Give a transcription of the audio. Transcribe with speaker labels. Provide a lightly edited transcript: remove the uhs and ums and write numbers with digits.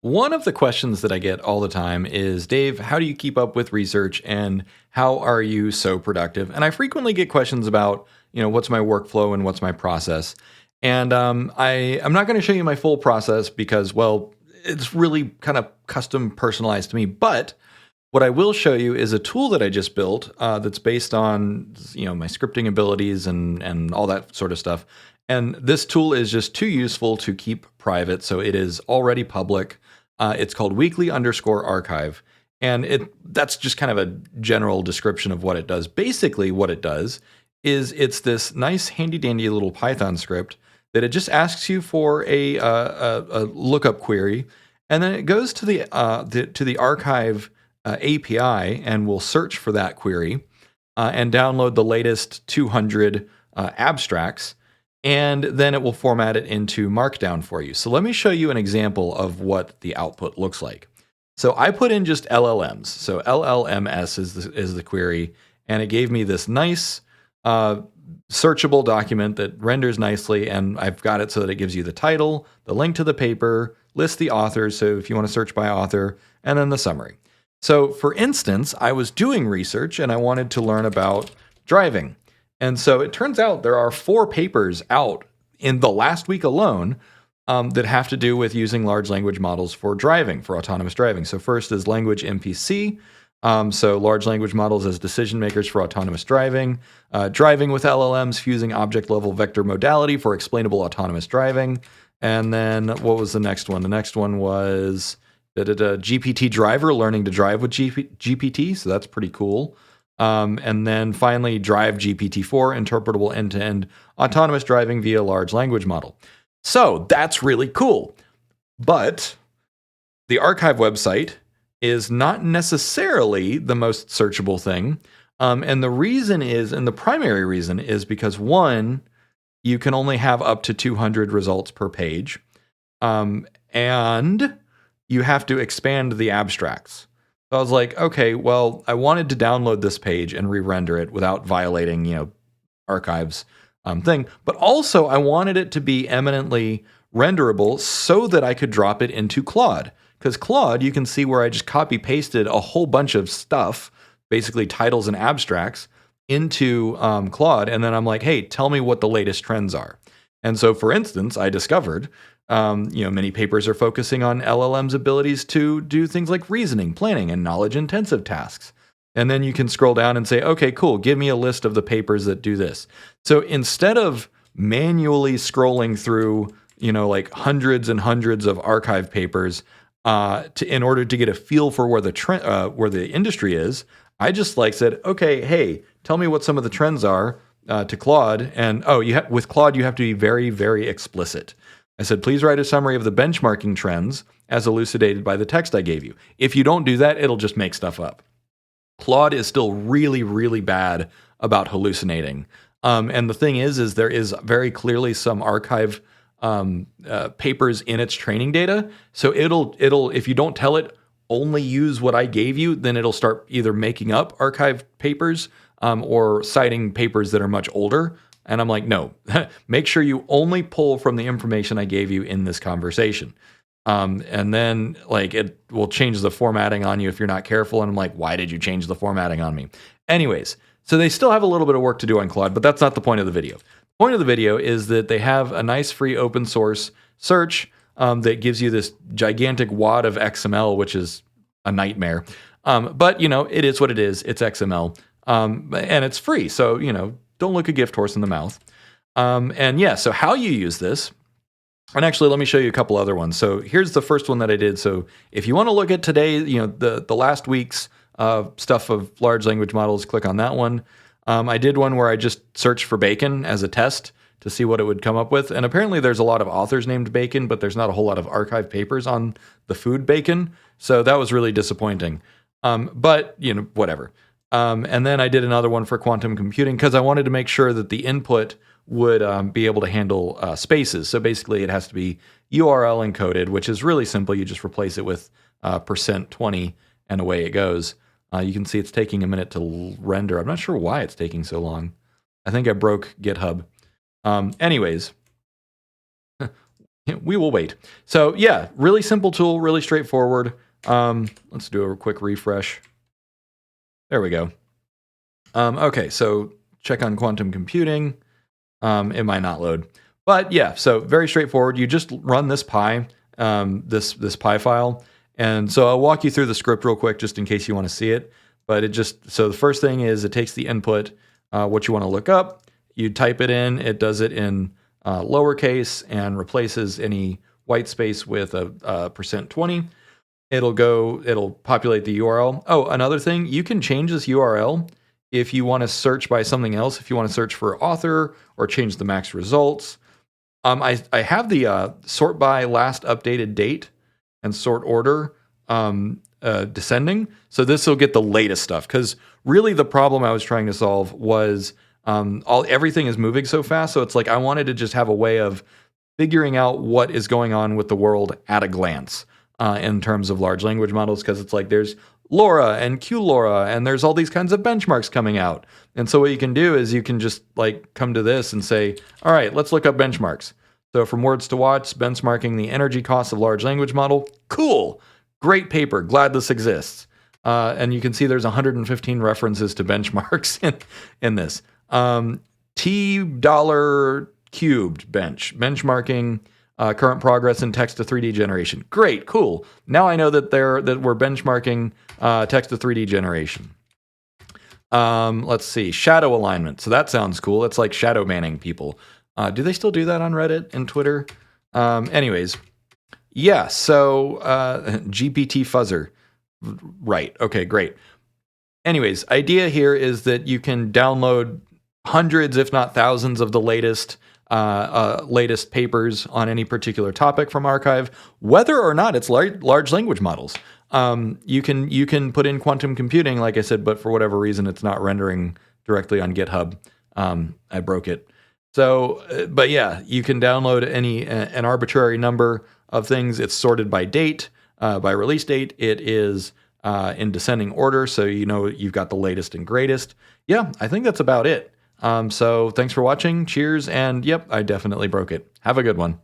Speaker 1: One of the questions that I get all the time is, Dave, how do you keep up with research and how are you so productive? And I frequently get questions about, what's my workflow and what's my process. And I'm not going to show you my full process because, well, it's really kind of custom personalized to me. But what I will show you is a tool that I just built that's based on, my scripting abilities and all that sort of stuff. And this tool is just too useful to keep private, so it is already public. It's called weekly_archive. And that's just kind of a general description of what it does. Basically, what it does is it's this nice handy dandy little Python script that it just asks you for a lookup query, and then it goes to the archive API and will search for that query and download the latest 200 abstracts, and then it will format it into Markdown for you. So let me show you an example of what the output looks like. So I put in just LLMs. So LLMS is the query, and it gave me this nice searchable document that renders nicely, and I've got it so that it gives you the title, the link to the paper, lists the authors, so if you want to search by author, and then the summary. So for instance, I was doing research and I wanted to learn about driving. And so it turns out there are 4 papers out in the last week alone that have to do with using large language models for driving, for autonomous driving. So first is language MPC. So large language models as decision makers for autonomous driving. Driving with LLMs fusing object level vector modality for explainable autonomous driving. And then what was the next one? The next one was GPT driver learning to drive with GPT. So that's pretty cool. And then finally, Drive GPT-4, interpretable end-to-end autonomous driving via large language model. So that's really cool. But the archive website is not necessarily the most searchable thing. And the reason is, and the primary reason is because one, you can only have up to 200 results per page. And you have to expand the abstracts. So I was like, okay, well, I wanted to download this page and re-render it without violating, archives thing. But also I wanted it to be eminently renderable so that I could drop it into Claude. Because Claude, you can see where I just copy pasted a whole bunch of stuff, basically titles and abstracts, into Claude. And then I'm like, hey, tell me what the latest trends are. And so, for instance, I discovered many papers are focusing on LLM's abilities to do things like reasoning, planning, and knowledge-intensive tasks. And then you can scroll down and say, okay, cool, give me a list of the papers that do this. So instead of manually scrolling through, like hundreds and hundreds of archive papers in order to get a feel for where the industry is, I just said, okay, hey, tell me what some of the trends are to Claude. And with Claude, you have to be very, very explicit. I said, please write a summary of the benchmarking trends as elucidated by the text I gave you. If you don't do that, it'll just make stuff up. Claude is still really, really bad about hallucinating. And the thing is there is very clearly some archive papers in its training data. So it'll if you don't tell it, only use what I gave you, then it'll start either making up archive papers or citing papers that are much older. And I'm like, no, make sure you only pull from the information I gave you in this conversation. And then it will change the formatting on you if you're not careful. And I'm like, why did you change the formatting on me? Anyways, so they still have a little bit of work to do on Claude, but that's not the point of the video. The point of the video is that they have a nice free open source search that gives you this gigantic wad of XML, which is a nightmare. But it is what it is. It's XML. And it's free. So, don't look a gift horse in the mouth. So how you use this, and actually let me show you a couple other ones. So here's the first one that I did. So if you want to look at today, the last week's stuff of large language models, click on that one. I did one where I just searched for bacon as a test to see what it would come up with. And apparently there's a lot of authors named Bacon, but there's not a whole lot of archive papers on the food bacon. So that was really disappointing. But whatever. And then I did another one for quantum computing because I wanted to make sure that the input would be able to handle spaces. So basically it has to be URL encoded, which is really simple. You just replace it with %20 and away it goes. You can see it's taking a minute to render. I'm not sure why it's taking so long. I think I broke GitHub. Anyways, We will wait. So yeah, really simple tool, really straightforward. Let's do a quick refresh. There we go. Okay, so check on quantum computing. It might not load, but yeah, so very straightforward. You just run this Pi, this Pi file, and so I'll walk you through the script real quick, just in case you want to see it. But so the first thing is it takes the input, what you want to look up. You type it in. It does it in lowercase and replaces any white space with a %20. It'll populate the URL. Oh, another thing, you can change this URL if you want to search by something else, if you want to search for author or change the max results. I have the sort by last updated date and sort order descending. So this will get the latest stuff, because really the problem I was trying to solve was everything is moving so fast. So it's like I wanted to just have a way of figuring out what is going on with the world at a glance in terms of large language models, because it's like there's LoRa and QLoRa, and there's all these kinds of benchmarks coming out. And so what you can do is you can just like come to this and say, all right, let's look up benchmarks. So from Words to Watch, benchmarking the energy costs of large language model. Cool. Great paper. Glad this exists. And you can see there's 115 references to benchmarks in this. $T cubed benchmarking current progress in text to 3D generation. Great, cool. Now I know that we're benchmarking text to 3D generation. Let's see, shadow alignment. So that sounds cool. It's like shadow banning people. Do they still do that on Reddit and Twitter? Anyways, yeah. So GPT fuzzer. Right. Okay. Great. Anyways, idea here is that you can download hundreds, if not thousands, of the latest papers on any particular topic from arXiv, whether or not it's large language models. You can put in quantum computing, like I said, but for whatever reason, it's not rendering directly on GitHub. I broke it. So, but yeah, you can download an arbitrary number of things. It's sorted by date, by release date. It is in descending order, so you know you've got the latest and greatest. Yeah, I think that's about it. So thanks for watching. Cheers. And yep, I definitely broke it. Have a good one.